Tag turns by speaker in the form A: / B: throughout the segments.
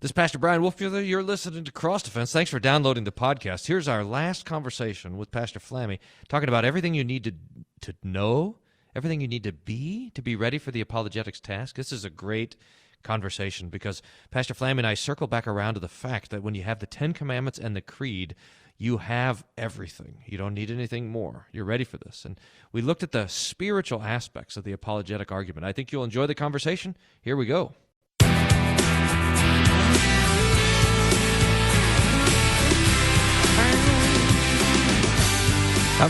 A: This is Pastor Bryan Wolfmueller. You're listening to Cross Defense. Thanks for downloading the podcast. Here's our last conversation with Pastor Flamme, talking about everything you need to know, everything you need to be ready for the apologetics task. This is a great conversation because Pastor Flamme and I circle back around to the fact that when you have the Ten Commandments and the Creed, you have everything. You don't need anything more. You're ready for this. And we looked at the spiritual aspects of the apologetic argument. I think you'll enjoy the conversation. Here we go.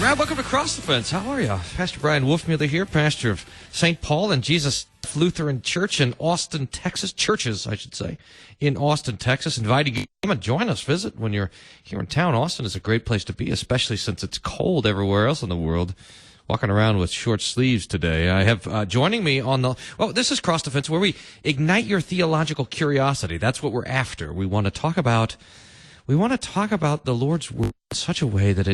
A: Rob, welcome to Cross Defense. How are you? Pastor Bryan Wolfmueller here, pastor of St. Paul and Jesus Lutheran Church in Austin, Texas. Churches, I should say, in Austin, Texas. Inviting you to come and join us. Visit when you're here in town. Austin is a great place to be, especially since it's cold everywhere else in the world. Walking around with short sleeves today. I have joining me on the... Well, this is Cross Defense, where we ignite your theological curiosity. That's what we're after. We want to talk about the Lord's Word in such a way that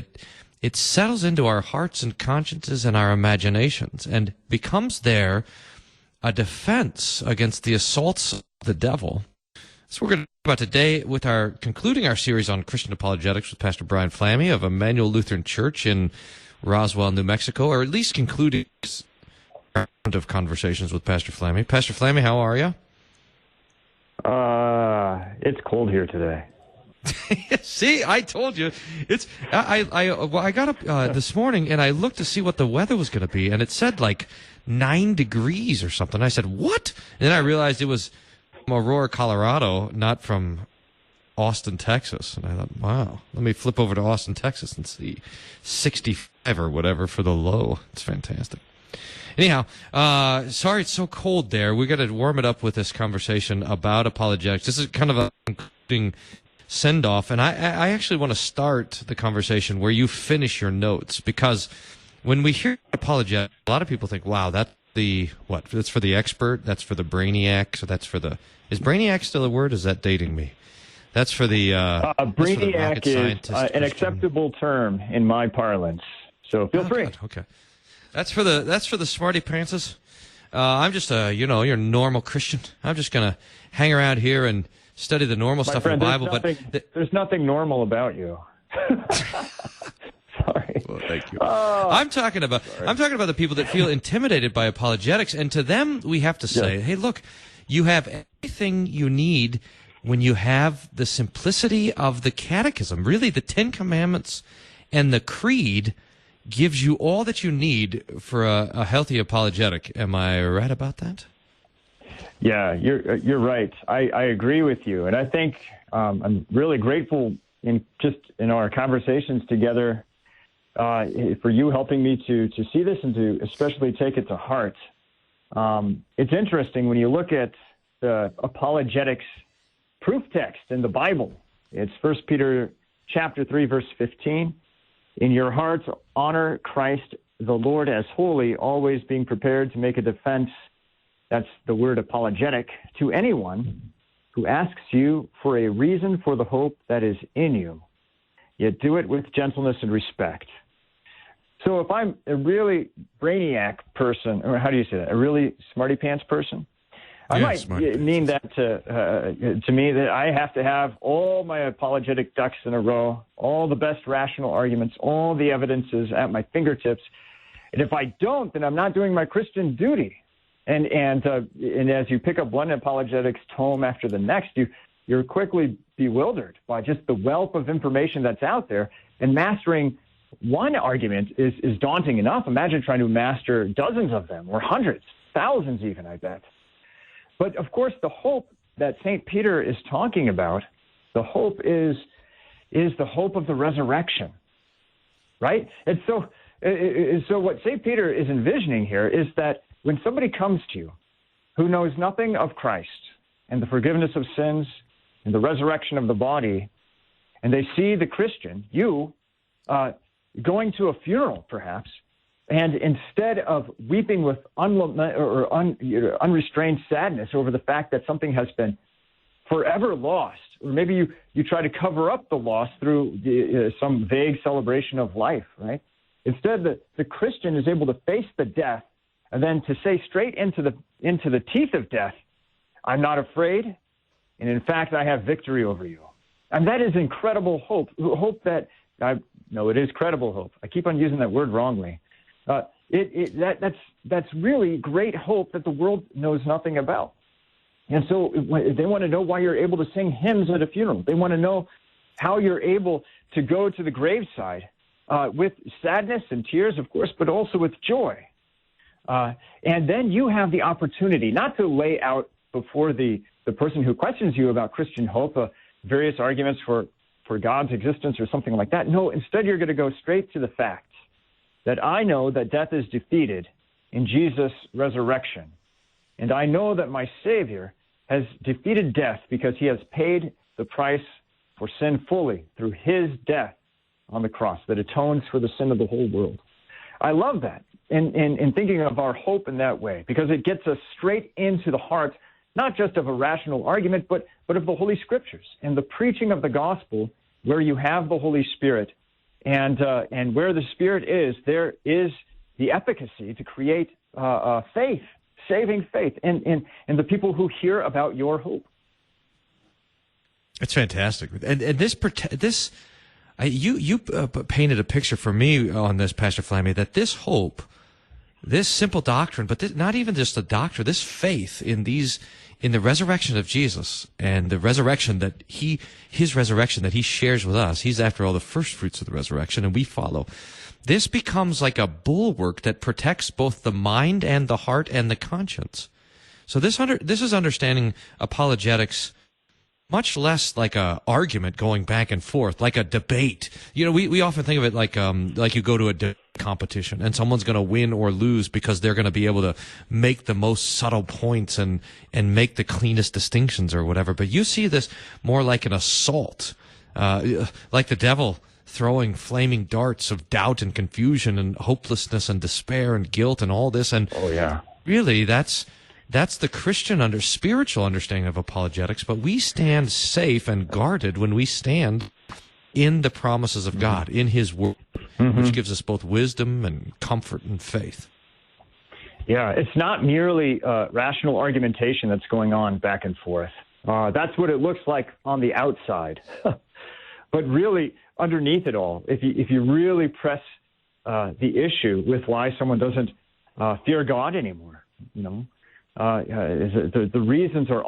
A: it settles into our hearts and consciences and our imaginations and becomes there a defense against the assaults of the devil. So we're going to talk about today with concluding our series on Christian apologetics with Pastor Brian Flamme of Emmanuel Lutheran Church in Roswell, New Mexico, or at least concluding this round of conversations with Pastor Flamme. Pastor Flamme, how are you?
B: It's cold here today.
A: See, I told you. I got up this morning and I looked to see what the weather was going to be, and it said like 9 degrees or something. I said, what? And then I realized it was from Aurora, Colorado, not from Austin, Texas. And I thought, wow, let me flip over to Austin, Texas and see 65 or whatever for the low. It's fantastic. Anyhow, sorry it's so cold there. We're going to warm it up with this conversation about apologetics. This is kind of a concluding send-off, and I actually want to start the conversation where you finish your notes, because when we hear apologetics, a lot of people think, wow, that's that's for the expert, that's for the brainiac, so that's for the... Is brainiac still a word? Is that dating me? That's for the...
B: brainiac is an acceptable term in my parlance, so feel free.
A: Good. Okay. That's for the smarty pantses. I'm just your normal Christian. I'm just going to hang around here and study the normal stuff in the Bible,
B: there's nothing normal about you. Sorry.
A: Well, thank you. I'm talking about the people that feel intimidated by apologetics, and to them we have to say, hey, look, you have everything you need when you have the simplicity of the Catechism. Really, the Ten Commandments and the Creed gives you all that you need for a healthy apologetic. Am I right about that?
B: Yeah, you're right. I agree with you, and I think I'm really grateful in our conversations together for you helping me to see this and to especially take it to heart. It's interesting when you look at the apologetics proof text in the Bible. It's 1 Peter chapter 3, verse 15. In your hearts, honor Christ the Lord as holy, always being prepared to make a defense. That's the word apologetic, to anyone who asks you for a reason for the hope that is in you. Yet do it with gentleness and respect. So if I'm a really brainiac person, or how do you say that, a really smarty pants person, I might mean that to me that I have to have all my apologetic ducks in a row, all the best rational arguments, all the evidences at my fingertips. And if I don't, then I'm not doing my Christian duty. And as you pick up one apologetics tome after the next, you're quickly bewildered by just the wealth of information that's out there. And mastering one argument is daunting enough. Imagine trying to master dozens of them, or hundreds, thousands even, I bet. But, of course, the hope that St. Peter is talking about, the hope is the hope of the resurrection, right? And so what St. Peter is envisioning here is that when somebody comes to you who knows nothing of Christ and the forgiveness of sins and the resurrection of the body, and they see the Christian, you, going to a funeral perhaps, and instead of weeping with unrestrained sadness over the fact that something has been forever lost, or maybe you try to cover up the loss through some vague celebration of life, right? Instead, the Christian is able to face the death and then to say straight into the teeth of death, I'm not afraid. and in fact, I have victory over you. And that is incredible hope. It is credible hope. I keep on using that word wrongly. That's really great hope that the world knows nothing about. And so they want to know why you're able to sing hymns at a funeral. They want to know how you're able to go to the graveside with sadness and tears, of course, but also with joy. And then you have the opportunity not to lay out before the person who questions you about Christian hope various arguments for God's existence or something like that. No, instead you're going to go straight to the facts that I know that death is defeated in Jesus' resurrection. And I know that my Savior has defeated death because he has paid the price for sin fully through his death on the cross that atones for the sin of the whole world. I love that in thinking of our hope in that way, because it gets us straight into the heart, not just of a rational argument, but of the Holy Scriptures and the preaching of the gospel, where you have the Holy Spirit, and where the Spirit is, there is the efficacy to create faith, saving faith, in the people who hear about your hope.
A: It's fantastic, and you painted a picture for me on this, Pastor Flamme, that this hope, this simple doctrine, but not even just a doctrine, this faith in the resurrection of Jesus and the resurrection his resurrection that he shares with us. He's, after all, the first fruits of the resurrection, and we follow. This becomes like a bulwark that protects both the mind and the heart and the conscience. So this is understanding apologetics much less like a argument going back and forth, like a debate. You know, we often think of it like you go to a debate competition and someone's going to win or lose because they're going to be able to make the most subtle points and make the cleanest distinctions or whatever. But you see this more like an assault, like the devil throwing flaming darts of doubt and confusion and hopelessness and despair and guilt and all this. And really, that's the Christian spiritual understanding of apologetics, but we stand safe and guarded when we stand in the promises of God, in his word, which gives us both wisdom and comfort and faith.
B: Yeah, it's not merely rational argumentation that's going on back and forth. That's what it looks like on the outside. But really, underneath it all, if you really press the issue with why someone doesn't fear God anymore, the reasons are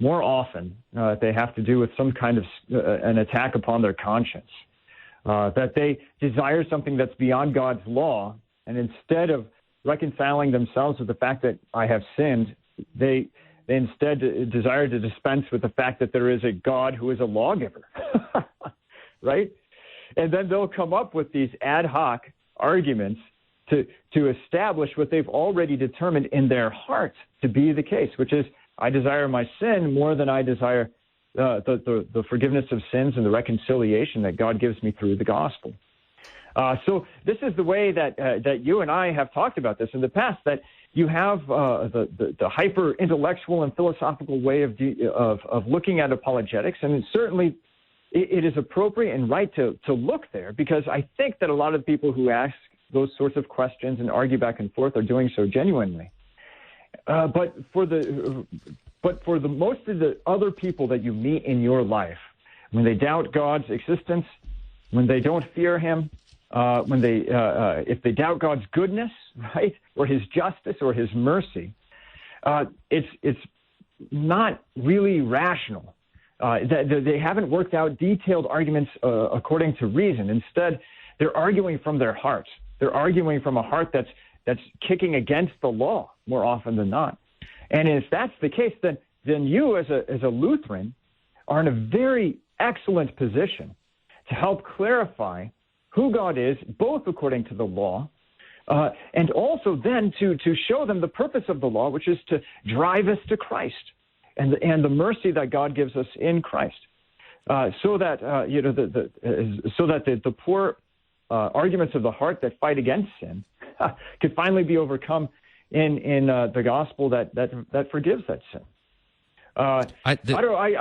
B: more often they have to do with some kind of an attack upon their conscience, that they desire something that's beyond God's law, and instead of reconciling themselves with the fact that I have sinned, they instead desire to dispense with the fact that there is a God who is a lawgiver, right? And then they'll come up with these ad hoc arguments to establish what they've already determined in their heart to be the case, which is, I desire my sin more than I desire the forgiveness of sins and the reconciliation that God gives me through the gospel. So this is the way that you and I have talked about this in the past, that you have the hyper-intellectual and philosophical way of looking at apologetics, and certainly it is appropriate and right to look there, because I think that a lot of people who ask those sorts of questions and argue back and forth are doing so genuinely. But for the most of the other people that you meet in your life, when they doubt God's existence, when they don't fear him, if they doubt God's goodness, right, or his justice or his mercy, it's not really rational. They haven't worked out detailed arguments according to reason. Instead, they're arguing from their hearts. They're arguing from a heart that's kicking against the law more often than not. And if that's the case, then you as a Lutheran are in a very excellent position to help clarify who God is, both according to the law, and also then to show them the purpose of the law, which is to drive us to Christ and the mercy that God gives us in Christ, so that the poor arguments of the heart that fight against sin could finally be overcome in the gospel that forgives that sin. I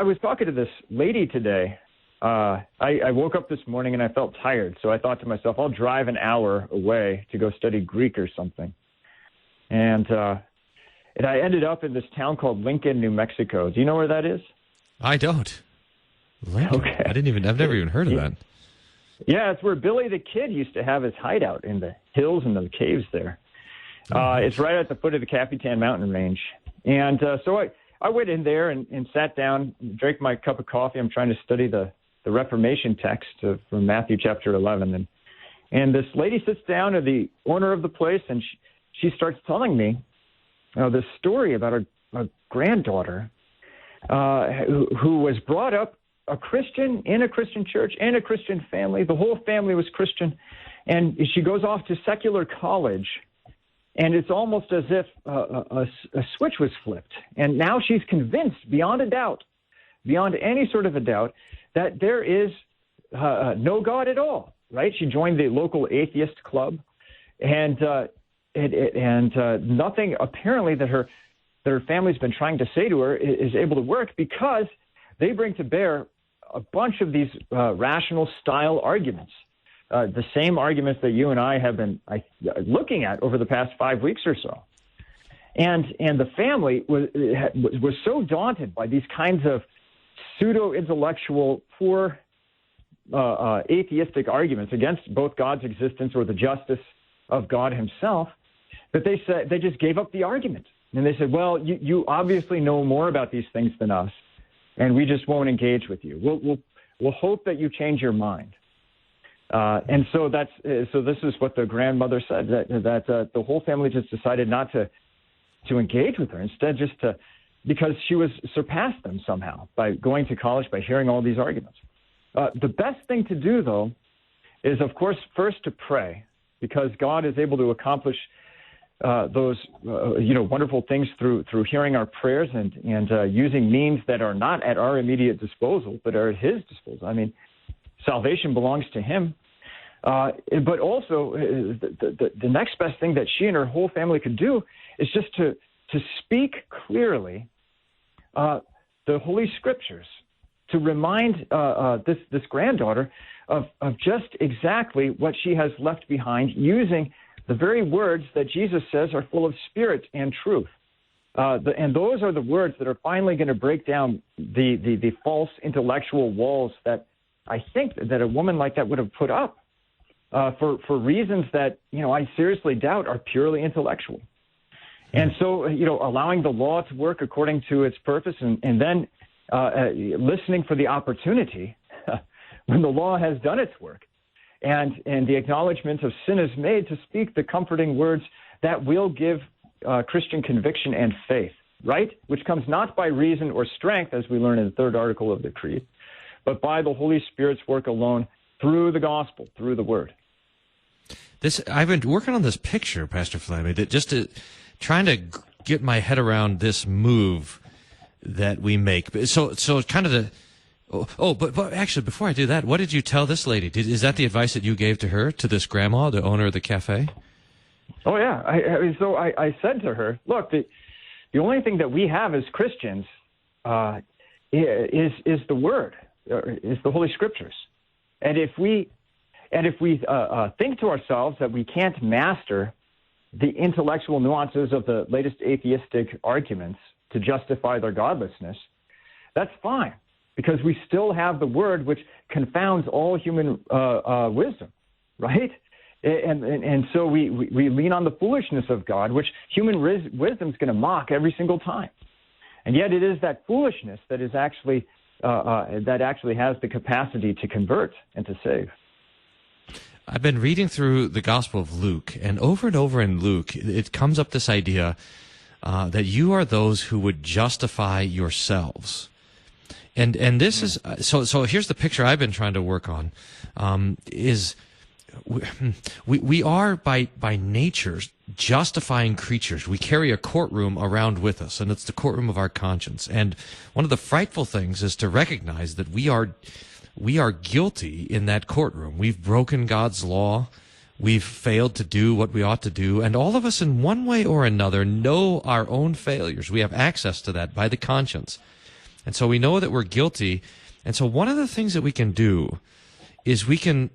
B: was talking to this lady today. I woke up this morning and I felt tired, so I thought to myself, I'll drive an hour away to go study Greek or something. And I ended up in this town called Lincoln, New Mexico. Do you know where that is?
A: I don't. Lincoln.
B: Okay.
A: I've never even heard of that.
B: Yeah, it's where Billy the Kid used to have his hideout in the hills and the caves there. It's right at the foot of the Capitan Mountain Range. And so I went in there and sat down, drank my cup of coffee. I'm trying to study the Reformation text from Matthew chapter 11. And this lady sits down, the owner of the place, and she starts telling me this story about a granddaughter who was brought up a Christian in a Christian church and a Christian family. The whole family was Christian. And she goes off to secular college, and it's almost as if a switch was flipped. And now she's convinced beyond a doubt, beyond any sort of a doubt, that there is no God at all, right? She joined the local atheist club, and nothing apparently that her family's been trying to say to her is able to work, because they bring to bear a bunch of these rational style arguments, the same arguments that you and I have been looking at over the past 5 weeks or so. And the family was so daunted by these kinds of pseudo-intellectual, poor atheistic arguments against both God's existence or the justice of God himself, that they just gave up the argument. And they said, well, you obviously know more about these things than us, and we just won't engage with you. We'll hope that you change your mind. And so this is what the grandmother said, that the whole family just decided not to engage with her, instead because she was surpassed them somehow by going to college, by hearing all these arguments. The best thing to do, though, is, of course, first to pray, because God is able to accomplish those wonderful things through hearing our prayers and using means that are not at our immediate disposal, but are at his disposal. I mean, salvation belongs to him. But also, the next best thing that she and her whole family could do is just to speak clearly the Holy Scriptures, to remind this granddaughter of just exactly what she has left behind, using the very words that Jesus says are full of spirit and truth. And those are the words that are finally going to break down the false intellectual walls that I think that a woman like that would have put up for reasons that, I seriously doubt are purely intellectual. And so, allowing the law to work according to its purpose, and then listening for the opportunity when the law has done its work, and the acknowledgement of sin is made, to speak the comforting words that will give Christian conviction and faith, right? Which comes not by reason or strength, as we learn in the third article of the Creed, but by the Holy Spirit's work alone, through the gospel, through the word.
A: I've been working on this picture, Pastor Flamme, that trying to get my head around this move that we make. So kind of but actually, before I do that, what did you tell this lady? Is that the advice that you gave to her, to this grandma, the owner of the cafe?
B: Oh, yeah. I said to her, look, the only thing that we have as Christians is the Word, is the Holy Scriptures. And if we think to ourselves that we can't master the intellectual nuances of the latest atheistic arguments to justify their godlessness, that's fine, because we still have the Word, which confounds all human wisdom, right? And so we lean on the foolishness of God, which human wisdom is going to mock every single time. And yet it is that foolishness that is actually has the capacity to convert and to save.
A: I've been reading through the Gospel of Luke, and over in Luke, it comes up this idea that you are those who would justify yourselves. And this is so here's the picture I've been trying to work on, is we are by nature justifying creatures. We carry a courtroom around with us, and it's the courtroom of our conscience. And one of the frightful things is to recognize that we are guilty in that courtroom. We've broken God's law. We've failed to do what we ought to do. And all of us in one way or another know our own failures. We have access to that by the conscience. And so we know that we're guilty. And so one of the things that we can do is we can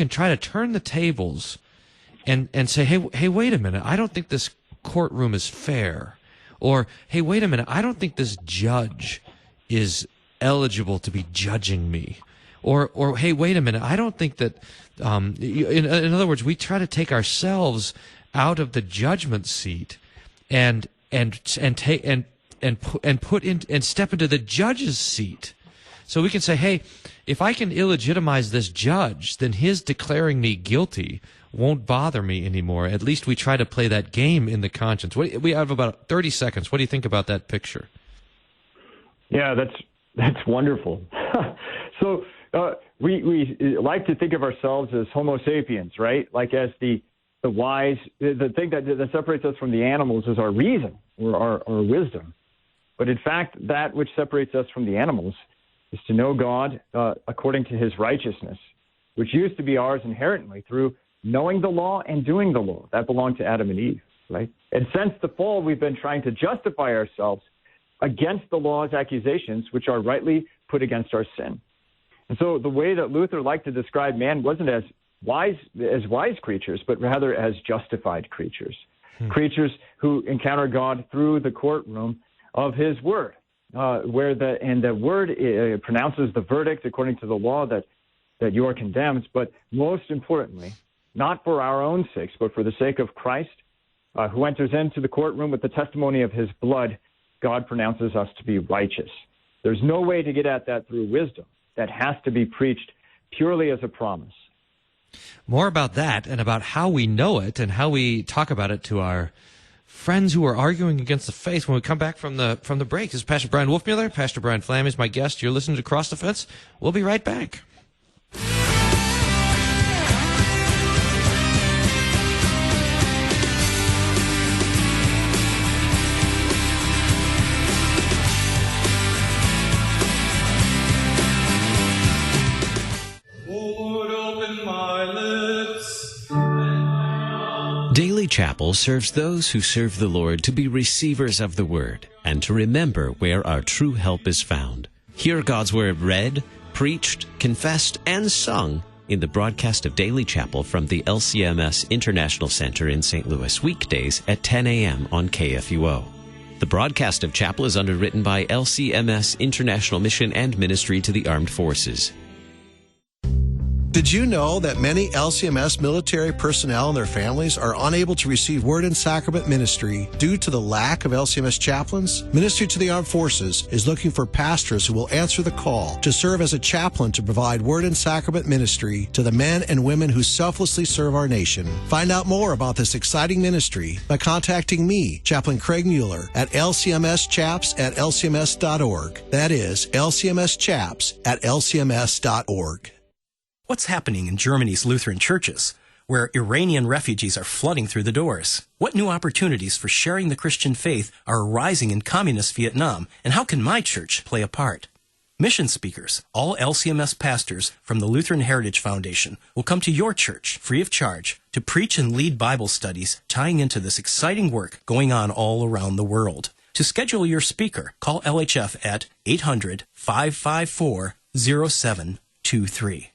A: try to turn the tables and say, hey, wait a minute. I don't think this courtroom is fair. Or, hey, wait a minute. I don't think this judge is eligible to be judging me. Or hey, wait a minute, I don't think that, in other words, we try to take ourselves out of the judgment seat and step into the judge's seat. So we can say, hey, if I can illegitimize this judge, then his declaring me guilty won't bother me anymore. At least we try to play that game in the conscience. We have about 30 seconds. What do you think about that picture?
B: Yeah, that's wonderful. So we like to think of ourselves as Homo sapiens, right? Like as the wise. The thing that separates us from the animals is our reason or our wisdom. But in fact, that which separates us from the animals is to know God according to his righteousness, which used to be ours inherently through knowing the law and doing the law. That belonged to Adam and Eve, right? And since the fall, we've been trying to justify ourselves against the law's accusations, which are rightly put against our sin. And so the way that Luther liked to describe man wasn't as wise creatures, but rather as justified creatures, creatures who encounter God through the courtroom of his word, where the word pronounces the verdict according to the law that you are condemned. But most importantly, not for our own sakes, but for the sake of Christ, who enters into the courtroom with the testimony of his blood, God pronounces us to be righteous. There's no way to get at that through wisdom. That has to be preached purely as a promise.
A: More about that and about how we know it and how we talk about it to our friends who are arguing against the faith when we come back from the break. This is Pastor Bryan Wolfmueller. Pastor Brian Flamme is my guest. You're listening to Cross the Fence. We'll be right back.
C: Daily Chapel serves those who serve the Lord to be receivers of the Word and to remember where our true help is found. Hear God's Word read, preached, confessed, and sung in the broadcast of Daily Chapel from the LCMS International Center in St. Louis, weekdays at 10 a.m. on KFUO. The broadcast of Chapel is underwritten by LCMS International Mission and Ministry to the Armed Forces.
D: Did you know that many LCMS military personnel and their families are unable to receive Word and Sacrament ministry due to the lack of LCMS chaplains? Ministry to the Armed Forces is looking for pastors who will answer the call to serve as a chaplain to provide Word and Sacrament ministry to the men and women who selflessly serve our nation. Find out more about this exciting ministry by contacting me, Chaplain Craig Mueller, at lcmschaps@lcms.org. That is lcmschaps@lcms.org.
E: What's happening in Germany's Lutheran churches, where Iranian refugees are flooding through the doors? What new opportunities for sharing the Christian faith are arising in communist Vietnam, and how can my church play a part? Mission speakers, all LCMS pastors from the Lutheran Heritage Foundation, will come to your church free of charge to preach and lead Bible studies tying into this exciting work going on all around the world. To schedule your speaker, call LHF at 800-554-0723.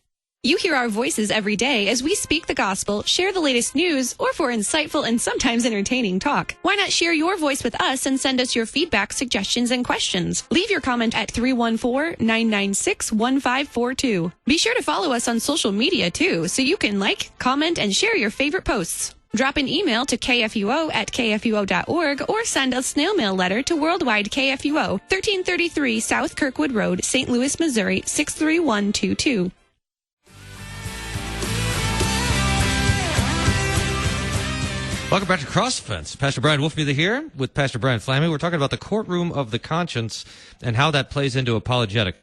F: You hear our voices every day as we speak the gospel, share the latest news, or for insightful and sometimes entertaining talk. Why not share your voice with us and send us your feedback, suggestions, and questions? Leave your comment at 314-996-1542. Be sure to follow us on social media, too, so you can like, comment, and share your favorite posts. Drop an email to kfuo@kfuo.org or send a snail mail letter to Worldwide KFUO, 1333 South Kirkwood Road, St. Louis, Missouri, 63122.
A: Welcome back to Cross the Fence. Pastor Bryan Wolfmueller here with Pastor Brian Flamme. We're talking about the courtroom of the conscience and how that plays into apologetic.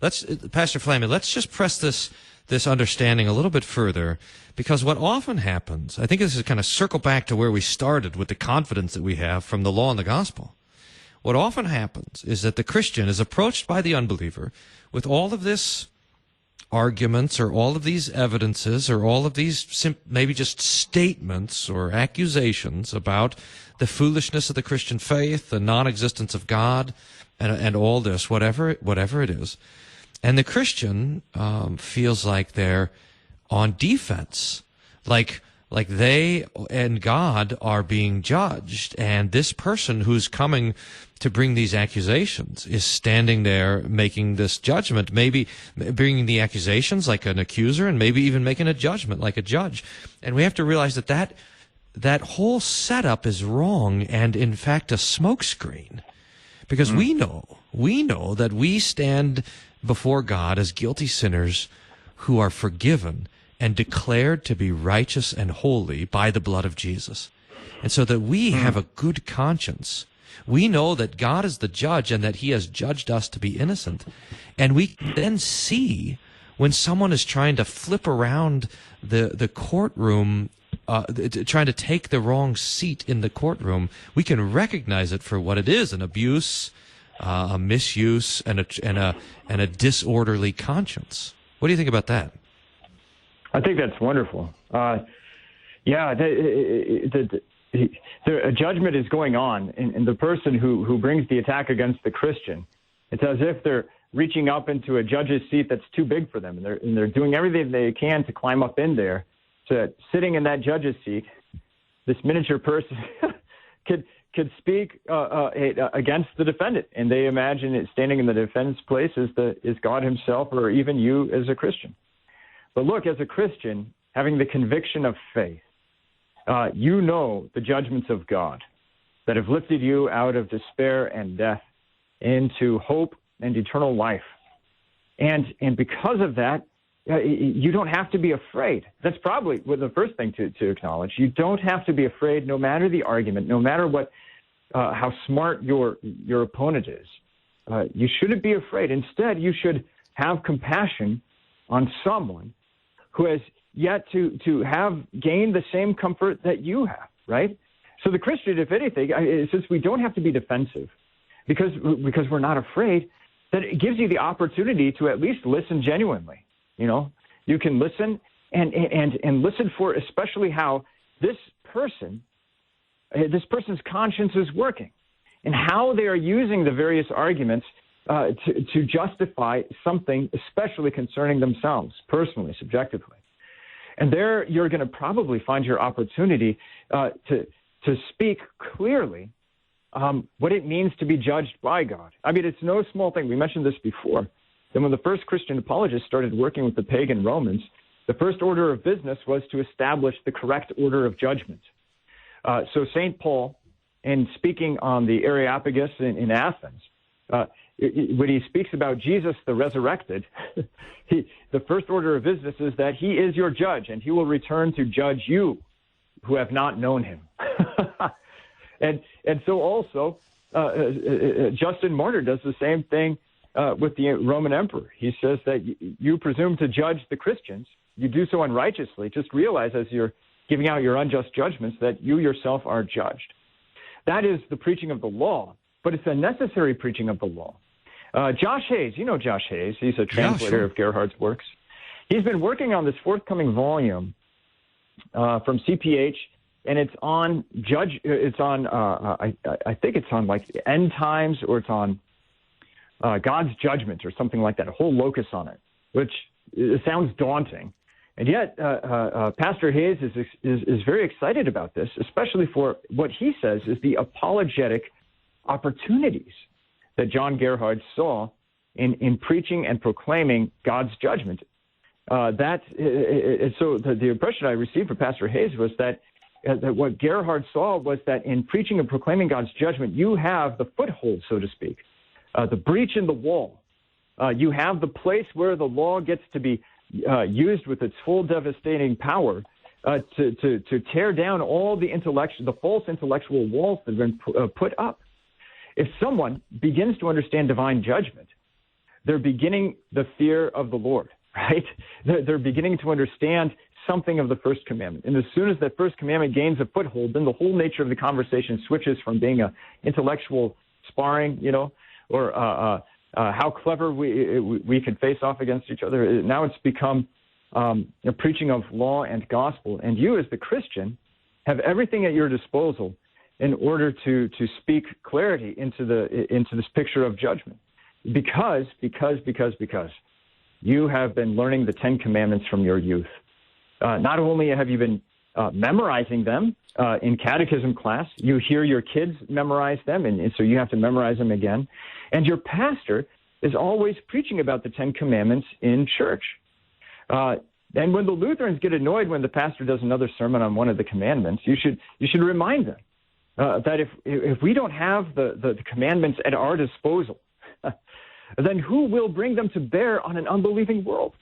A: Pastor Flamme, let's just press this understanding a little bit further, because what often happens, I think this is kind of circle back to where we started with the confidence that we have from the law and the gospel. What often happens is that the Christian is approached by the unbeliever with all of this arguments or all of these evidences or all of these maybe just statements or accusations about the foolishness of the Christian faith, the non-existence of God, and all this, whatever it is. And the Christian feels like they're on defense, like like they and God are being judged, and this person who's coming to bring these accusations is standing there making this judgment, maybe bringing the accusations like an accuser, and maybe even making a judgment like a judge. And we have to realize that whole setup is wrong and, in fact, a smokescreen. Because we know that we stand before God as guilty sinners who are forgiven and declared to be righteous and holy by the blood of Jesus. And so that we have a good conscience. We know that God is the judge and that he has judged us to be innocent. And we then see when someone is trying to flip around the courtroom, trying to take the wrong seat in the courtroom, we can recognize it for what it is: an abuse, a misuse, and a disorderly conscience. What do you think about that?
B: I think that's wonderful. A judgment is going on, and the person who brings the attack against the Christian, it's as if they're reaching up into a judge's seat that's too big for them, and they're doing everything they can to climb up in there. So sitting in that judge's seat, this miniature person could speak against the defendant, and they imagine it standing in the defendant's place is God himself, or even you as a Christian. But look, as a Christian, having the conviction of faith, you know the judgments of God that have lifted you out of despair and death into hope and eternal life. And because of that, you don't have to be afraid. That's probably the first thing to acknowledge. You don't have to be afraid, no matter the argument, no matter how smart your opponent is. You shouldn't be afraid. Instead, you should have compassion on someone who has yet to have gained the same comfort that you have, right? So the Christian, if anything, since we don't have to be defensive, because we're not afraid, that it gives you the opportunity to at least listen genuinely. You know, you can listen and listen for especially how this person's conscience is working, and how they are using the various arguments to justify something, especially concerning themselves, personally, subjectively. And there you're going to probably find your opportunity to speak clearly what it means to be judged by God. I mean, it's no small thing. We mentioned this before. Then when the first Christian apologists started working with the pagan Romans, the first order of business was to establish the correct order of judgment. So St. Paul, in speaking on the Areopagus in Athens, when he speaks about Jesus the resurrected, the first order of business is that he is your judge, and he will return to judge you who have not known him. and so also Justin Martyr does the same thing with the Roman emperor. He says that you presume to judge the Christians. You do so unrighteously. Just realize as you're giving out your unjust judgments that you yourself are judged. That is the preaching of the law, but it's a necessary preaching of the law. Josh Hayes, you know Josh Hayes. He's a translator of Gerhard's works. He's been working on this forthcoming volume from CPH, and it's on I think it's on like the end times, or it's on God's judgment or something like that, a whole locus on it, which sounds daunting. And yet Pastor Hayes is very excited about this, especially for what he says is the apologetic opportunities that John Gerhard saw in preaching and proclaiming God's judgment. So the impression I received from Pastor Hayes was that what Gerhard saw was that in preaching and proclaiming God's judgment, you have the foothold, so to speak, the breach in the wall. You have the place where the law gets to be used with its full devastating power to tear down all the false intellectual walls that have been put up. If someone begins to understand divine judgment, they're beginning the fear of the Lord, right? They're beginning to understand something of the first commandment. And as soon as that first commandment gains a foothold, then the whole nature of the conversation switches from being an intellectual sparring, or how clever we can face off against each other. Now it's become a preaching of law and gospel. And you, as the Christian, have everything at your disposal in order to speak clarity into this picture of judgment. Because you have been learning the Ten Commandments from your youth. Not only have you been memorizing them in catechism class. You hear your kids memorize them, and so you have to memorize them again. And your pastor is always preaching about the Ten Commandments in church. And when the Lutherans get annoyed when the pastor does another sermon on one of the commandments, you should remind them that if we don't have the commandments at our disposal, then who will bring them to bear on an unbelieving world?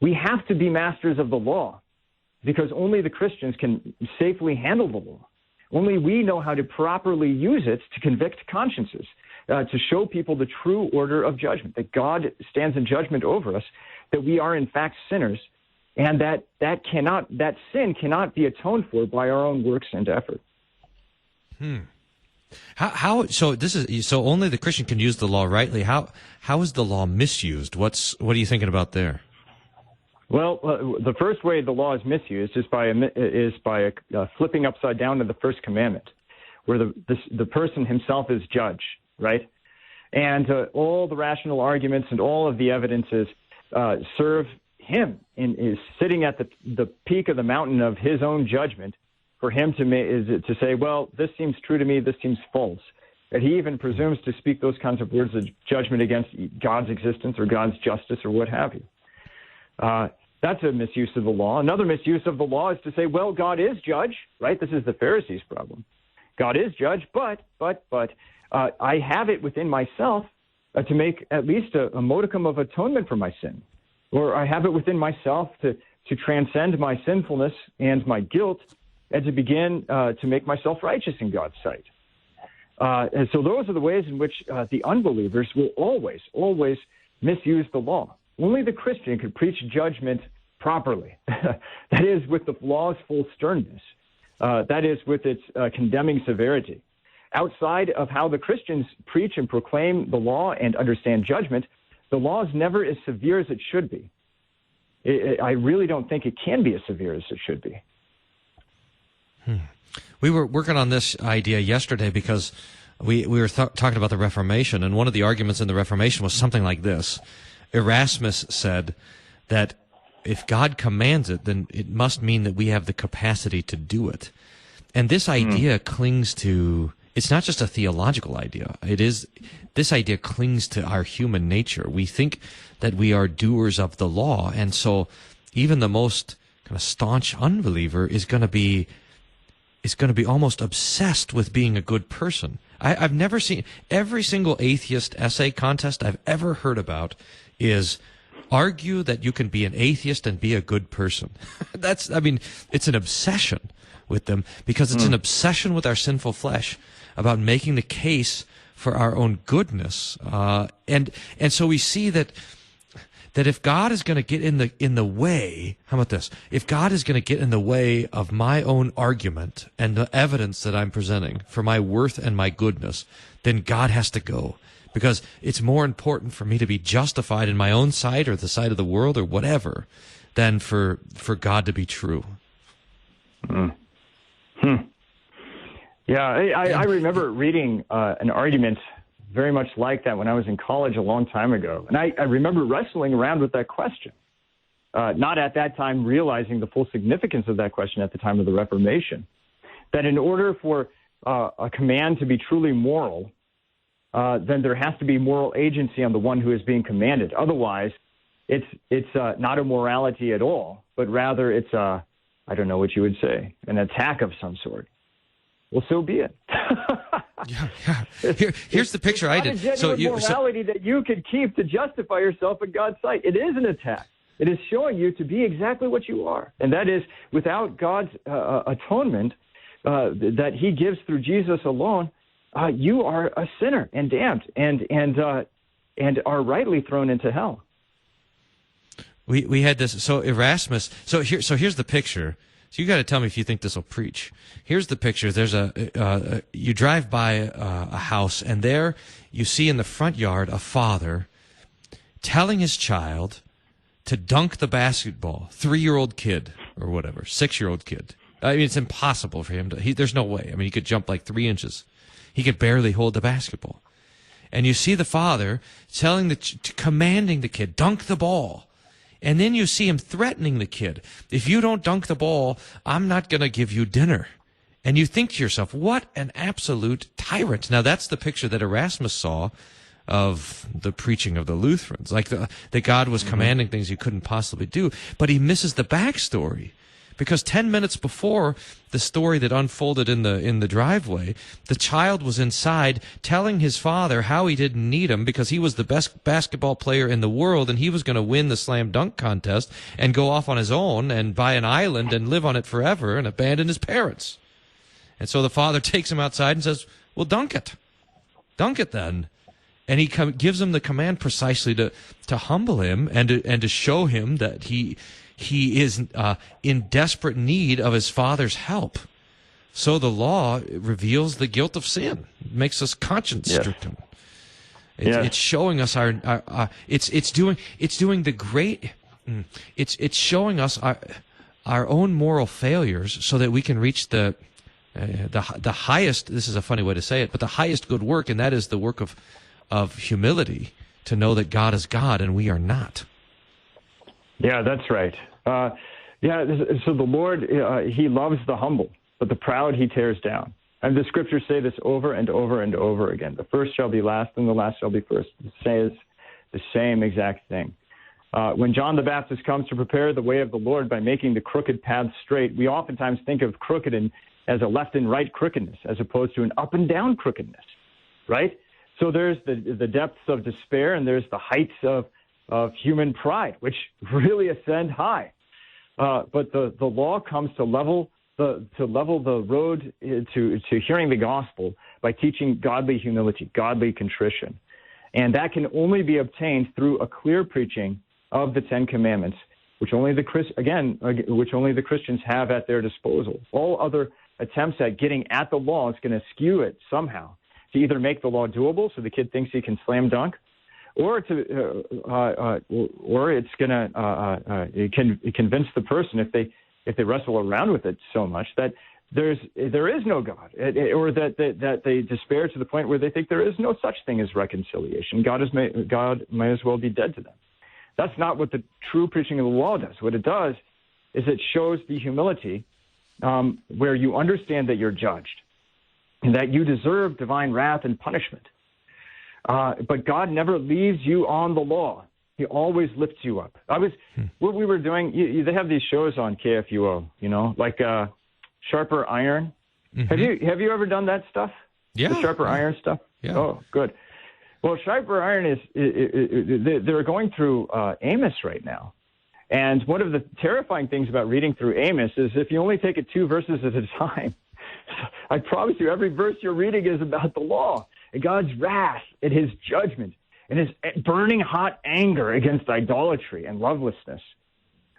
B: We have to be masters of the law, because only the Christians can safely handle the law. Only we know how to properly use it to convict consciences, to show people the true order of judgment, that God stands in judgment over us, that we are in fact sinners, and that sin cannot be atoned for by our own works and effort.
A: So only the Christian can use the law rightly. How is the law misused? What are you thinking about there?
B: Well, the first way the law is misused is by flipping upside down to the first commandment, where the person himself is judge, right? And all the rational arguments and all of the evidences serve him is sitting at the peak of the mountain of his own judgment, for him to say, well, this seems true to me, this seems false. That he even presumes to speak those kinds of words of judgment against God's existence or God's justice or what have you. That's a misuse of the law. Another misuse of the law is to say, well, God is judge, right? This is the Pharisees' problem. God is judge, but I have it within myself to make at least a modicum of atonement for my sin. Or I have it within myself to transcend my sinfulness and my guilt and to begin to make myself righteous in God's sight. And so those are the ways in which the unbelievers will always misuse the law. Only the Christian can preach judgment properly. That is, with the law's full sternness. That is, with its condemning severity. Outside of how the Christians preach and proclaim the law and understand judgment, the law is never as severe as it should be. I really don't think it can be as severe as it should be.
A: We were working on this idea yesterday because we were talking about the Reformation, and one of the arguments in the Reformation was something like this. Erasmus said that if God commands it, then it must mean that we have the capacity to do it. And this idea clings to, it's not just a theological idea. This idea clings to our human nature. We think that we are doers of the law, and so even the most kind of staunch unbeliever is going to be almost obsessed with being a good person. I've never seen, every single atheist essay contest I've ever heard about is argue that you can be an atheist and be a good person. It's an obsession with them because it's an obsession with our sinful flesh about making the case for our own goodness. And so we see that if God is going to get in the way, how about this? If God is going to get in the way of my own argument and the evidence that I'm presenting for my worth and my goodness, then God has to go. Because it's more important for me to be justified in my own sight or the sight of the world or whatever than for God to be true.
B: Yeah, I remember reading an argument very much like that when I was in college a long time ago. And I remember wrestling around with that question, not at that time realizing the full significance of that question at the time of the Reformation, that in order for a command to be truly moral, then there has to be moral agency on the one who is being commanded. Otherwise, it's not a morality at all, but rather it's I don't know what you would say, an attack of some sort. Well, so be it.
A: Yeah. Here's the picture I did.
B: It's not a morality that you could keep to justify yourself in God's sight. It is an attack. It is showing you to be exactly what you are, and that is without God's atonement that He gives through Jesus alone. You are a sinner and damned, and are rightly thrown into hell.
A: We had this. So Erasmus. So here's the picture. So you got to tell me if you think this will preach. Here's the picture. There's you drive by a house, and there you see in the front yard a father telling his child to dunk the basketball. 3-year-old kid or whatever, 6-year-old kid. I mean, it's impossible for him to. There's no way. I mean, he could jump like 3 inches. He could barely hold the basketball. And you see the father commanding the kid, dunk the ball. And then you see him threatening the kid. If you don't dunk the ball, I'm not going to give you dinner. And you think to yourself, what an absolute tyrant. Now, that's the picture that Erasmus saw of the preaching of the Lutherans, like that God was commanding things he couldn't possibly do. But he misses the backstory. Because 10 minutes before the story that unfolded in the driveway, the child was inside telling his father how he didn't need him because he was the best basketball player in the world and he was going to win the slam dunk contest and go off on his own and buy an island and live on it forever and abandon his parents. And so the father takes him outside and says, well, dunk it. Dunk it then. And he gives him the command precisely to humble him and to show him that he is in desperate need of his father's help. So the law reveals the guilt of sin. It makes us conscience stricken. It's showing us it's showing us our own moral failures so that we can reach the highest. This is a funny way to say it, but the highest good work, and that is the work of humility, to know that God is God and we are not.
B: Yeah, that's right. So the Lord, he loves the humble, but the proud he tears down. And the scriptures say this over and over and over again. The first shall be last and the last shall be first. It says the same exact thing. When John the Baptist comes to prepare the way of the Lord by making the crooked paths straight, we oftentimes think of crooked as a left and right crookedness as opposed to an up and down crookedness, right? So there's the depths of despair and there's the heights of human pride, which really ascend high. But the law comes to level the road to hearing the gospel by teaching godly humility, godly contrition. And that can only be obtained through a clear preaching of the Ten Commandments, which only the Christians have at their disposal. All other attempts at getting at the law is going to skew it somehow to either make the law doable so the kid thinks he can slam dunk, or it's going to convince the person if they wrestle around with it so much that there is no God, or that they despair to the point where they think there is no such thing as reconciliation. God might as well be dead to them. That's not what the true preaching of the law does. What it does is it shows the humility where you understand that you're judged and that you deserve divine wrath and punishment. But God never leaves you on the law. He always lifts you up. What we were doing, they have these shows on KFUO, like Sharper Iron. Mm-hmm. Have you ever done that stuff?
A: Yeah.
B: The Sharper Iron stuff?
A: Yeah.
B: Oh, good. Well, Sharper Iron they're going through Amos right now. And one of the terrifying things about reading through Amos is if you only take it 2 verses at a time, I promise you every verse you're reading is about the law and God's wrath and his judgment and his burning hot anger against idolatry and lovelessness.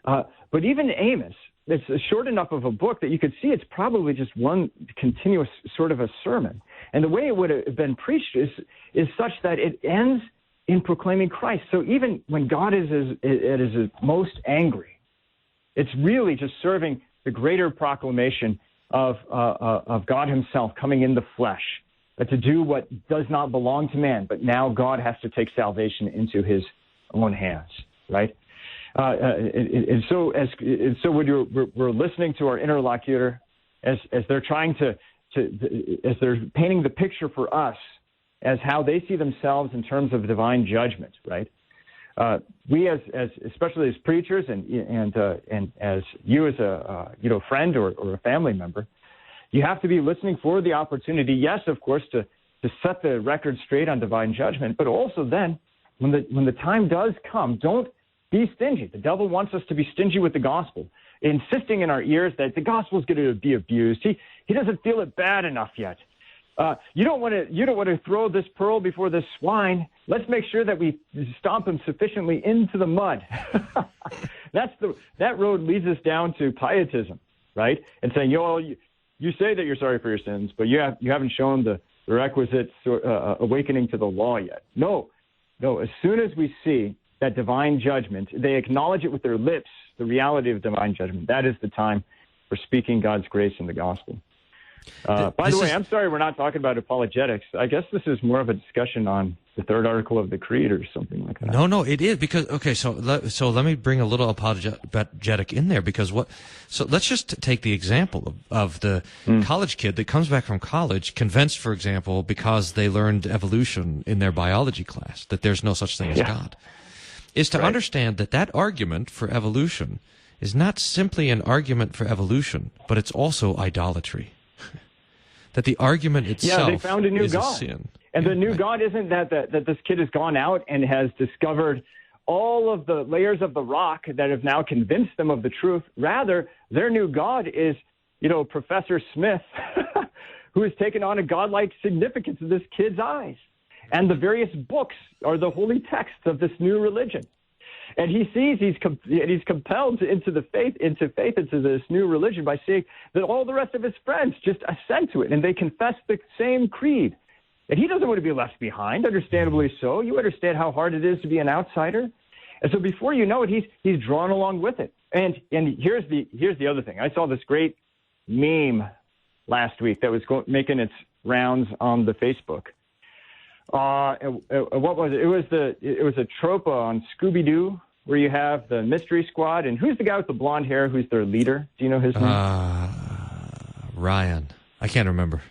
B: But even Amos, it's short enough of a book that you could see it's probably just one continuous sort of a sermon. And the way it would have been preached is such that it ends in proclaiming Christ. So even when God is at his most angry, it's really just serving the greater proclamation of God himself coming in the flesh, to do what does not belong to man, but now God has to take salvation into his own hands, right? And so when we're listening to our interlocutor as they're trying as they're painting the picture for us as how they see themselves in terms of divine judgment, right? We as especially as preachers and as you as a friend or a family member, you have to be listening for the opportunity, yes, of course, to set the record straight on divine judgment, but also then when the time does come, don't be stingy. The devil wants us to be stingy with the gospel, insisting in our ears that the gospel is going to be abused. He doesn't feel it bad enough yet. You don't want to throw this pearl before this swine. Let's make sure that we stomp him sufficiently into the mud. That road leads us down to pietism, right? And saying, you say that you're sorry for your sins, but you haven't shown the requisite awakening to the law yet. No. As soon as we see that divine judgment, they acknowledge it with their lips, the reality of divine judgment. That is the time for speaking God's grace in the gospel. By the way, I'm sorry we're not talking about apologetics. I guess this is more of a discussion on the third article of the Creed or something like that.
A: No, it is because so let me bring a little apologetic in there because so let's just take the example of the college kid that comes back from college convinced, for example, because they learned evolution in their biology class that there's no such thing as God, is to understand that argument for evolution is not simply an argument for evolution, but it's also idolatry. That the argument itself
B: they found a new
A: is
B: God.
A: a sin.
B: And the new God isn't that this kid has gone out and has discovered all of the layers of the rock that have now convinced them of the truth. Rather, their new God is, Professor Smith, who has taken on a godlike significance in this kid's eyes. And the various books are the holy texts of this new religion. And he sees he's compelled into this new religion by seeing that all the rest of his friends just assent to it and they confess the same creed. And he doesn't want to be left behind, understandably so. You understand how hard it is to be an outsider. And so before you know it, he's drawn along with it. And here's the other thing. I saw this great meme last week that was making its rounds on the Facebook. What was it? It was a trope on Scooby-Doo where you have the mystery squad. And who's the guy with the blonde hair who's their leader? Do you know his name?
A: Ryan. I can't remember.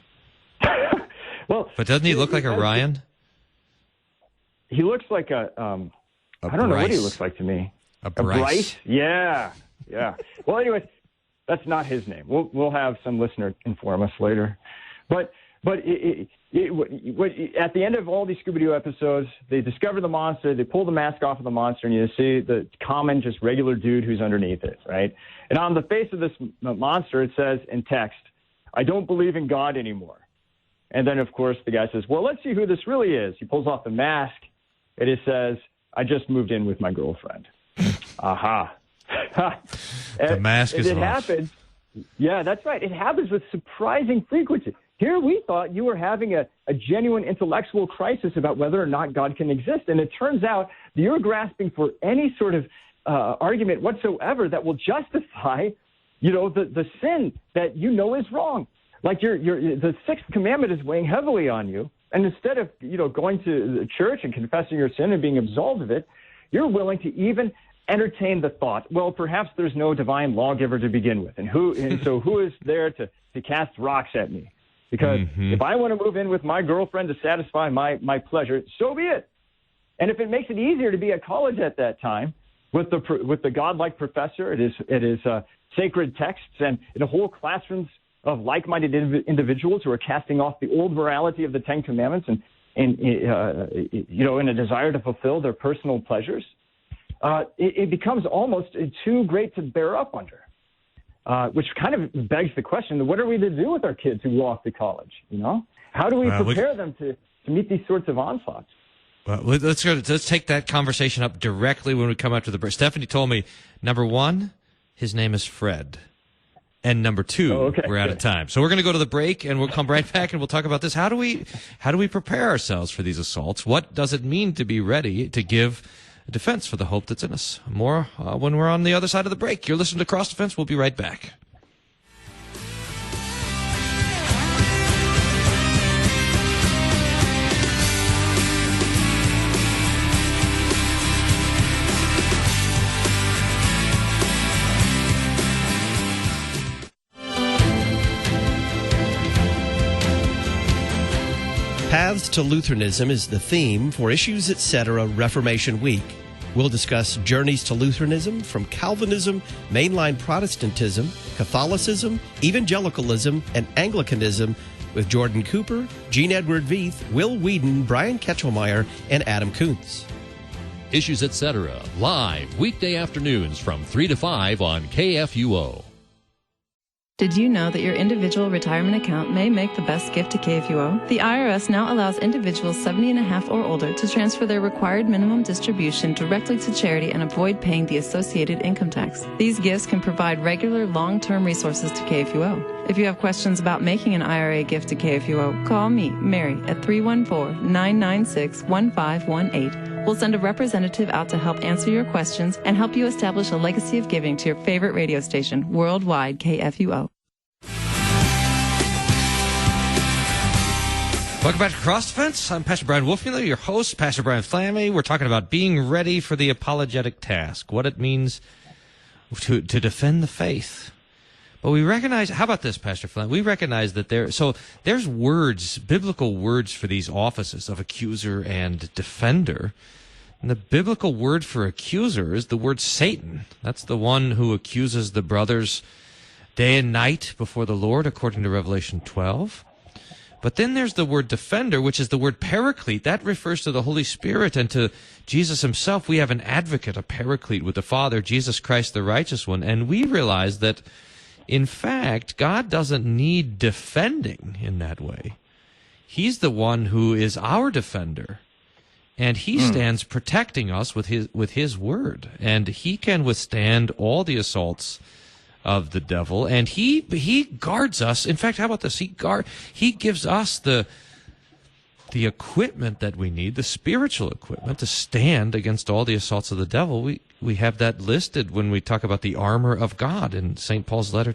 B: Well,
A: but doesn't he look like a Ryan?
B: He looks like I don't know what he looks like to me.
A: A Bryce?
B: Yeah. Well, anyways, that's not his name. We'll have some listener inform us later. But at the end of all these Scooby-Doo episodes, they discover the monster, they pull the mask off of the monster, and you see the common, just regular dude who's underneath it, right? And on the face of this monster, it says in text, "I don't believe in God anymore." And then, of course, the guy says, well, let's see who this really is. He pulls off the mask, and it says, "I just moved in with my girlfriend." Aha.
A: The mask is off.
B: It happens. Yeah, that's right. It happens with surprising frequency. Here we thought you were having a genuine intellectual crisis about whether or not God can exist. And it turns out that you're grasping for any sort of argument whatsoever that will justify, the sin that is wrong. Like the sixth commandment is weighing heavily on you. And instead of, going to the church and confessing your sin and being absolved of it, you're willing to even entertain the thought, well, perhaps there's no divine lawgiver to begin with. And so who is there to cast rocks at me? Because if I want to move in with my girlfriend to satisfy my pleasure, so be it. And if it makes it easier to be at college at that time with the godlike professor, it is sacred texts and in a whole classrooms of like-minded individuals who are casting off the old morality of the Ten Commandments and in a desire to fulfill their personal pleasures, it becomes almost too great to bear up under. Which kind of begs the question: what are we to do with our kids who go off to college? How do we prepare them to meet these sorts of onslaughts?
A: Well, let's take that conversation up directly when we come after the break. Stephanie told me, number one, his name is Fred. And number two, we're out of time. So we're going to go to the break, and we'll come right back, and we'll talk about this. How do we prepare ourselves for these assaults? What does it mean to be ready to give a defense for the hope that's in us? More when we're on the other side of the break. You're listening to Cross Defense. We'll be right back.
G: Paths to Lutheranism is the theme for Issues Etc. Reformation Week. We'll discuss journeys to Lutheranism from Calvinism, mainline Protestantism, Catholicism, Evangelicalism, and Anglicanism with Jordan Cooper, Gene Edward Veith, Will Whedon, Brian Ketchelmeyer, and Adam Kuntz.
H: Issues Etc. live weekday afternoons from 3 to 5 on KFUO.
I: Did you know that your individual retirement account may make the best gift to KFUO? The IRS now allows individuals 70 and a half or older to transfer their required minimum distribution directly to charity and avoid paying the associated income tax. These gifts can provide regular, long-term resources to KFUO. If you have questions about making an IRA gift to KFUO, call me, Mary, at 314-996-1518. We'll send a representative out to help answer your questions and help you establish a legacy of giving to your favorite radio station, worldwide KFUO.
A: Welcome back to Cross Defense. I'm Pastor Bryan Wolfmueller, your host, Pastor Brian Flamme. We're talking about being ready for the apologetic task, what it means to defend the faith. But we recognize, how about this, Pastor Flamme? We recognize that there's words, biblical words for these offices of accuser and defender. And the biblical word for accuser is the word Satan. That's the one who accuses the brothers day and night before the Lord, according to Revelation 12. But then there's the word defender, which is the word paraclete. That refers to the Holy Spirit and to Jesus himself. We have an advocate, a paraclete with the Father, Jesus Christ, the righteous one. And we realize that, in fact, God doesn't need defending in that way. He's the one who is our defender. And he stands protecting us with his word. And he can withstand all the assaults of the devil, and he guards us. In fact, how about this? He gives us the equipment that we need, the spiritual equipment, to stand against all the assaults of the devil. We have that listed when we talk about the armor of God in St. Paul's letter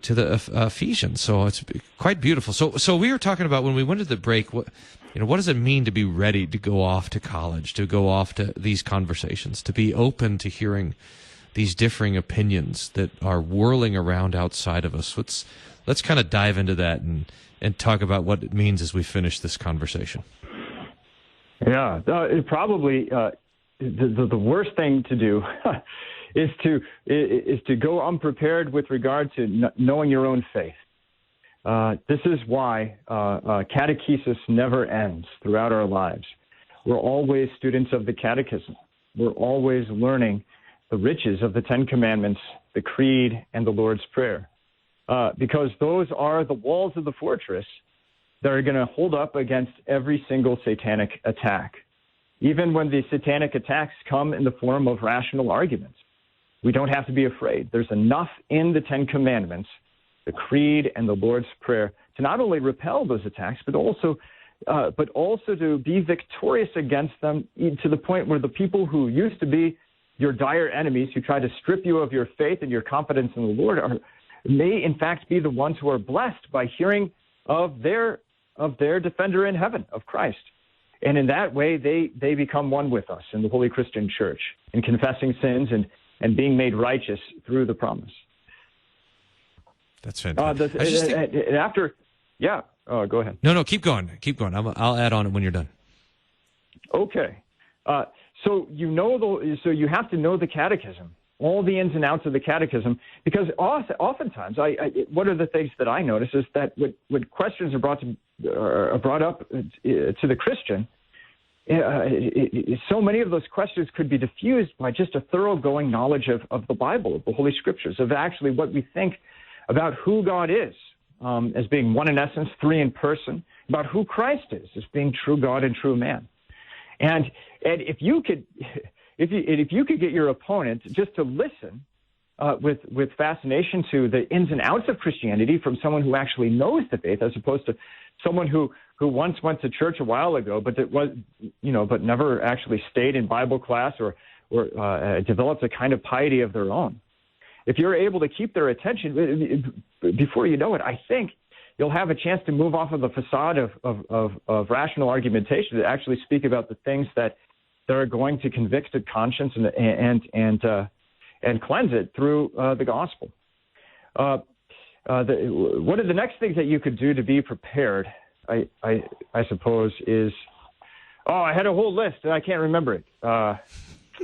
A: to the Ephesians. So it's quite beautiful. So we were talking about, when we went to the break, what does it mean to be ready to go off to college, to go off to these conversations, to be open to hearing these differing opinions that are whirling around outside of us. Let's kind of dive into that and talk about what it means as we finish this conversation.
B: Yeah, probably the worst thing to do is to go unprepared with regard to knowing your own faith. This is why catechesis never ends throughout our lives. We're always students of the catechism. We're always learning the riches of the Ten Commandments, the Creed, and the Lord's Prayer, because those are the walls of the fortress that are going to hold up against every single satanic attack. Even when the satanic attacks come in the form of rational arguments, we don't have to be afraid. There's enough in the Ten Commandments, the Creed, and the Lord's Prayer to not only repel those attacks, but also to be victorious against them, to the point where the people who used to be your dire enemies, who try to strip you of your faith and your confidence in the Lord, may in fact be the ones who are blessed by hearing of their defender in heaven, of Christ. And in that way, they become one with us in the Holy Christian Church, in confessing sins and being made righteous through the promise.
A: That's fantastic.
B: Go ahead.
A: No, keep going. I'll add on it when you're done.
B: Okay. So you have to know the catechism, all the ins and outs of the catechism, because oftentimes, one of the things that I notice is that when questions are brought up to the Christian, so many of those questions could be diffused by just a thoroughgoing knowledge of the Bible, of the Holy Scriptures, of actually what we think about who God is, as being one in essence, three in person, about who Christ is, as being true God and true man. And if you could get your opponent just to listen with fascination to the ins and outs of Christianity from someone who actually knows the faith, as opposed to someone who once went to church a while ago, but never actually stayed in Bible class or developed a kind of piety of their own. If you're able to keep their attention, before you know it, I think you'll have a chance to move off of the facade of rational argumentation to actually speak about the things that are going to convict the conscience and cleanse it through the gospel. One of the next things that you could do to be prepared, I suppose, is I had a whole list and I can't remember it.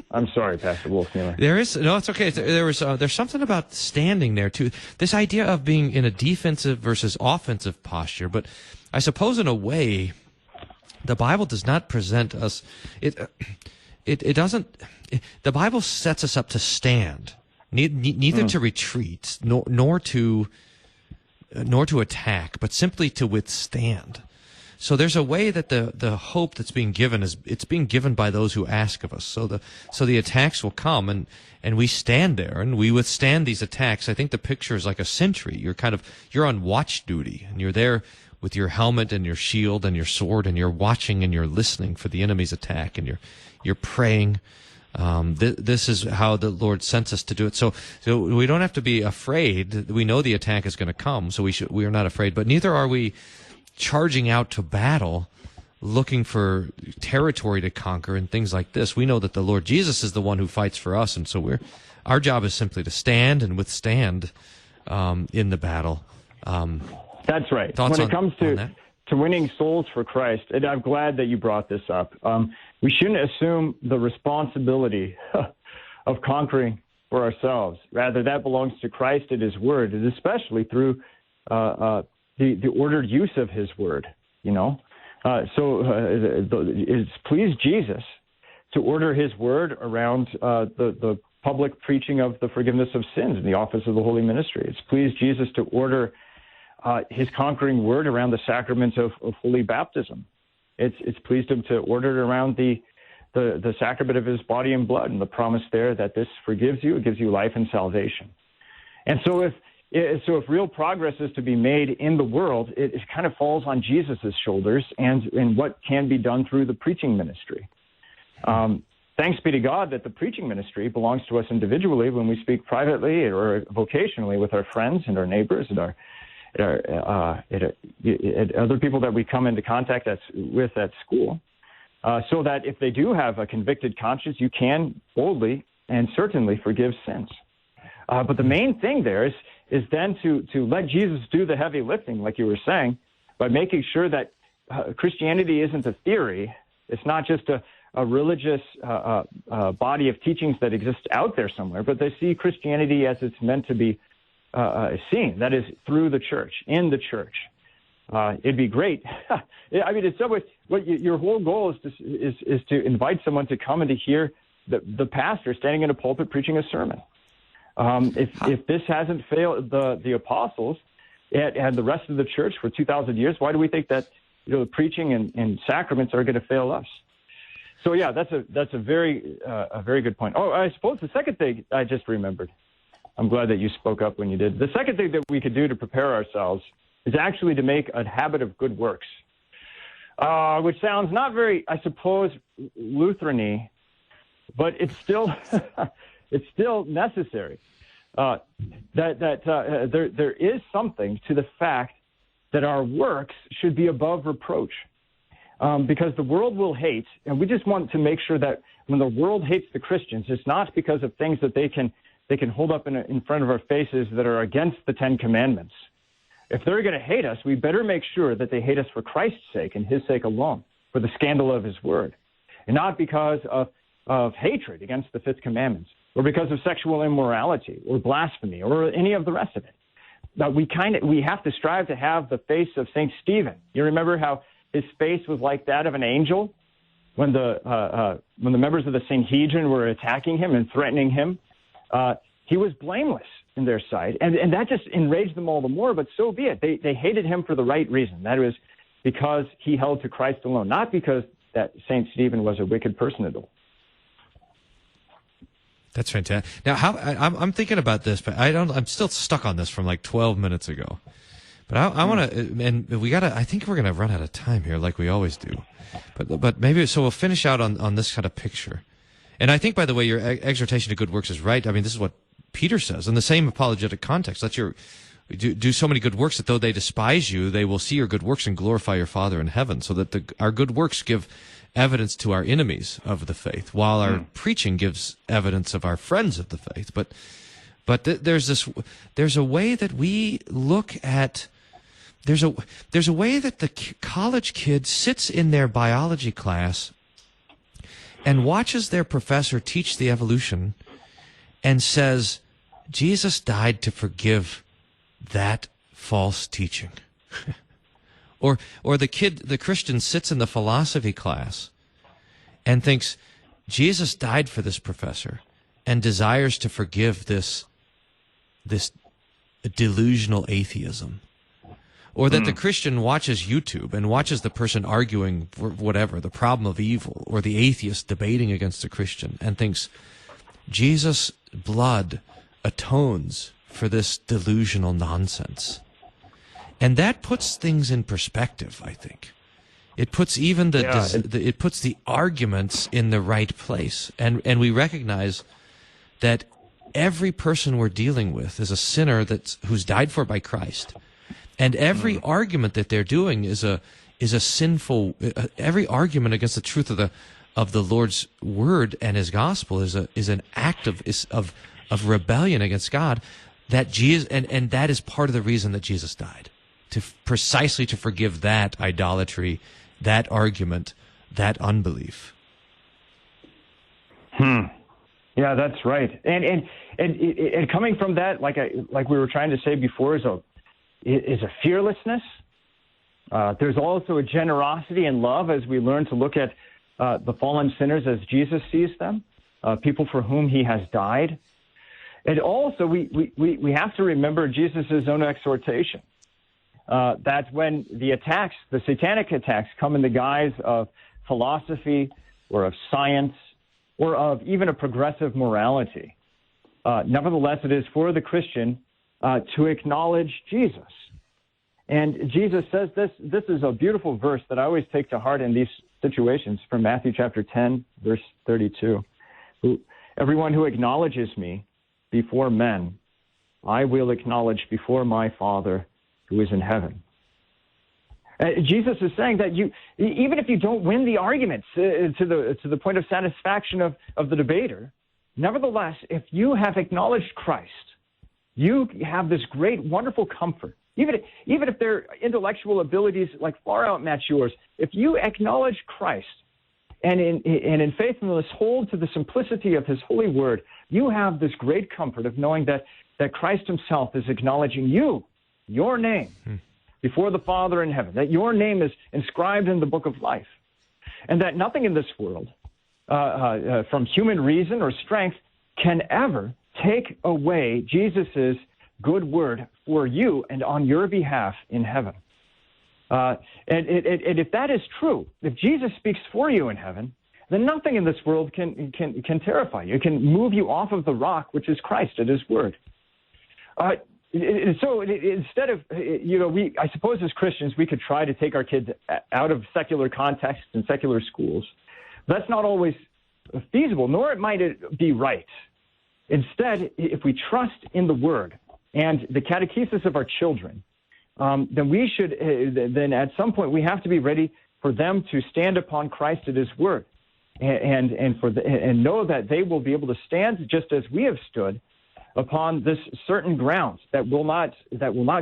B: I'm sorry, Pastor Wolfmueller.
A: It's okay. There's something about standing there too. This idea of being in a defensive versus offensive posture. But I suppose in a way, the Bible does not present us. It doesn't. The Bible sets us up to stand, neither to retreat nor to attack, but simply to withstand. So there's a way that the hope that's being given it's being given by those who ask of us. So the attacks will come and we stand there and we withstand these attacks. I think the picture is like a sentry. You're on watch duty and you're there with your helmet and your shield and your sword and you're watching and you're listening for the enemy's attack and you're praying. This is how the Lord sent us to do it. So we don't have to be afraid. We know the attack is going to come, so we are not afraid. But neither are we charging out to battle, looking for territory to conquer and things like this. We know that the Lord Jesus is the one who fights for us, and so our job is simply to stand and withstand in the battle.
B: That's right. When it comes to winning souls for Christ, and I'm glad that you brought this up, we shouldn't assume the responsibility of conquering for ourselves. Rather, that belongs to Christ and His Word, and especially through the ordered use of His Word. It's pleased Jesus to order His Word around the public preaching of the forgiveness of sins in the office of the holy ministry. It's pleased Jesus to order His conquering Word around the sacrament of holy baptism. It's pleased Him to order it around the sacrament of His body and blood, and the promise there that this forgives you, it gives you life and salvation. And so if real progress is to be made in the world, it kind of falls on Jesus' shoulders and what can be done through the preaching ministry. Thanks be to God that the preaching ministry belongs to us individually when we speak privately or vocationally with our friends and our neighbors and other people that we come into contact with at school, so that if they do have a convicted conscience, you can boldly and certainly forgive sins. But the main thing there is then to let Jesus do the heavy lifting, like you were saying, by making sure that Christianity isn't a theory. It's not just a religious body of teachings that exists out there somewhere, but they see Christianity as it's meant to be seen, that is, through the church, in the church. It'd be great. I mean, in some ways, your whole goal is to invite someone to come and to hear the pastor standing in a pulpit preaching a sermon. If this hasn't failed the apostles and the rest of the church for 2,000 years, why do we think that the preaching and sacraments are going to fail us? So yeah, that's a very good point. Oh, I suppose the second thing I just remembered. I'm glad that you spoke up when you did. The second thing that we could do to prepare ourselves is actually to make a habit of good works, which sounds not very, I suppose, Lutheran-y, but it's still it's still necessary. There is something to the fact that our works should be above reproach, because the world will hate, and we just want to make sure that when the world hates the Christians, it's not because of things that they can hold up in front of our faces that are against the Ten Commandments. If they're going to hate us, we better make sure that they hate us for Christ's sake and His sake alone, for the scandal of His Word, and not because of hatred against the Fifth Commandments, or because of sexual immorality or blasphemy or any of the rest of it. But we have to strive to have the face of St. Stephen. You remember how his face was like that of an angel when the members of the Sanhedrin were attacking him and threatening him? He was blameless in their sight, and that just enraged them all the more, but so be it. They hated him for the right reason. That was because he held to Christ alone, not because that St. Stephen was a wicked person at all.
A: That's fantastic. Now, I'm thinking about this, but I'm still stuck on this from like 12 minutes ago. But I want to, and I think we're going to run out of time here, like we always do. But maybe, so we'll finish out on this kind of picture. And I think, by the way, your exhortation to good works is right. I mean, this is what Peter says in the same apologetic context. Let your do so many good works that though they despise you, they will see your good works and glorify your Father in heaven. So that our good works give evidence to our enemies of the faith, while our preaching gives evidence of our friends of the faith. But there's a way that we look at. There's a way that the college kid sits in their biology class and watches their professor teach the evolution and says, Jesus died to forgive that false teaching. Or the Christian sits in the philosophy class and thinks, Jesus died for this professor and desires to forgive this delusional atheism. Or that the Christian watches YouTube and watches the person arguing for whatever, the problem of evil, or the atheist debating against the Christian, and thinks, Jesus' blood atones for this delusional nonsense. And that puts things in perspective, I think. It puts even it puts the arguments in the right place. And we recognize that every person we're dealing with is a sinner who's died for by Christ. And every argument that they're doing is a sinful. Every argument against the truth of the Lord's word and His gospel is an act of rebellion against God. That Jesus and that is part of the reason that Jesus died, precisely to forgive that idolatry, that argument, that unbelief.
B: Yeah, that's right. And coming from that, like we were trying to say before, is a fearlessness. There's also a generosity and love as we learn to look at the fallen sinners as Jesus sees them, people for whom He has died. And also, we have to remember Jesus' own exhortation that when the satanic attacks come in the guise of philosophy or of science or of even a progressive morality, nevertheless, it is for the Christian to acknowledge Jesus. And Jesus says this is a beautiful verse that I always take to heart in these situations from Matthew chapter 10, verse 32. Everyone who acknowledges me before men, I will acknowledge before my Father who is in heaven. Jesus is saying that even if you don't win the arguments to the point of satisfaction of the debater, nevertheless, if you have acknowledged Christ, you have this great, wonderful comfort. Even if their intellectual abilities far outmatch yours, if you acknowledge Christ and in faithfulness hold to the simplicity of His holy word, you have this great comfort of knowing that Christ Himself is acknowledging you, your name, before the Father in heaven, that your name is inscribed in the book of life, and that nothing in this world, from human reason or strength, can ever take away Jesus' good word for you and on your behalf in heaven. And if that is true, if Jesus speaks for you in heaven, then nothing in this world can terrify you. It can move you off of the rock, which is Christ and His word. So instead of, I suppose as Christians, we could try to take our kids out of secular contexts and secular schools. That's not always feasible, nor might it be right. Instead, if we trust in the word and the catechesis of our children, then we should, then at some point we have to be ready for them to stand upon Christ and His word, and know that they will be able to stand just as we have stood upon this certain grounds that will not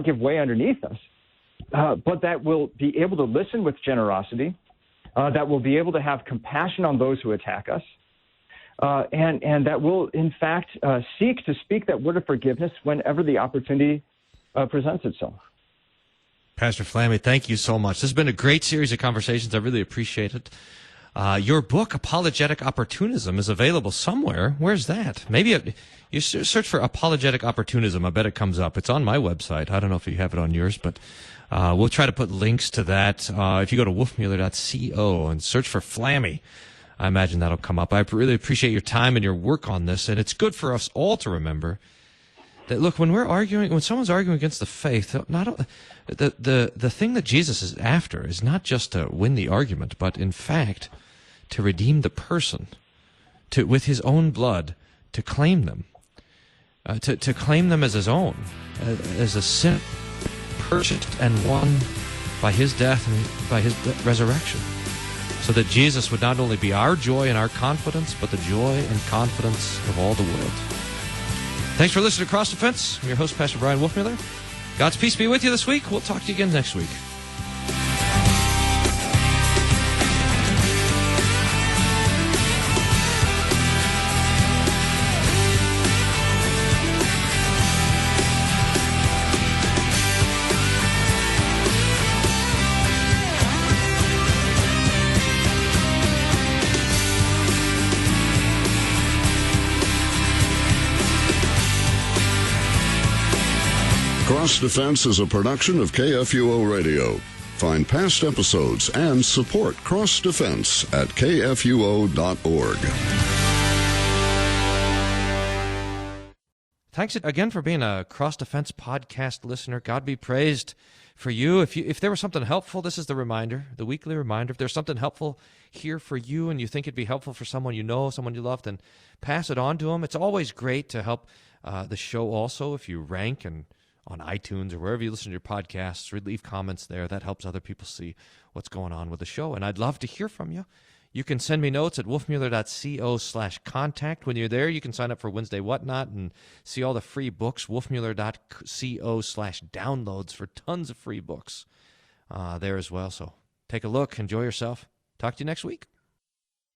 B: give way underneath us, but that will be able to listen with generosity, that will be able to have compassion on those who attack us, and that will, in fact, seek to speak that word of forgiveness whenever the opportunity presents itself.
A: Pastor Flamme, thank you so much. This has been a great series of conversations. I really appreciate it. Your book, Apologetic Opportunism, is available somewhere. Where's that? Maybe you search for Apologetic Opportunism. I bet it comes up. It's on my website. I don't know if you have it on yours, but we'll try to put links to that. If you go to wolfmueller.co and search for Flamme, I imagine that'll come up. I really appreciate your time and your work on this, and it's good for us all to remember that, look, when someone's arguing against the faith, the thing that Jesus is after is not just to win the argument, but in fact to redeem the person, with His own blood, to claim them, to claim them as His own, as a sin purchased and won by His death and by His resurrection, so that Jesus would not only be our joy and our confidence, but the joy and confidence of all the world. Thanks for listening to Cross Defense. I'm your host, Pastor Bryan Wolfmueller. God's peace be with you this week. We'll talk to you again next week.
J: Cross Defense is a production of KFUO Radio. Find past episodes and support Cross Defense at kfuo.org.
A: Thanks again for being a Cross Defense podcast listener. God be praised for you. If there was something helpful, this is the reminder, the weekly reminder. If there's something helpful here for you and you think it'd be helpful for someone you know, someone you love, then pass it on to them. It's always great to help the show also if you rank and on iTunes or wherever you listen to your podcasts. Leave comments there. That helps other people see what's going on with the show. And I'd love to hear from you. You can send me notes at wolfmueller.co/contact. When you're there, you can sign up for Wednesday Whatnot and see all the free books, wolfmueller.co/downloads for tons of free books there as well. So take a look. Enjoy yourself. Talk to you next week.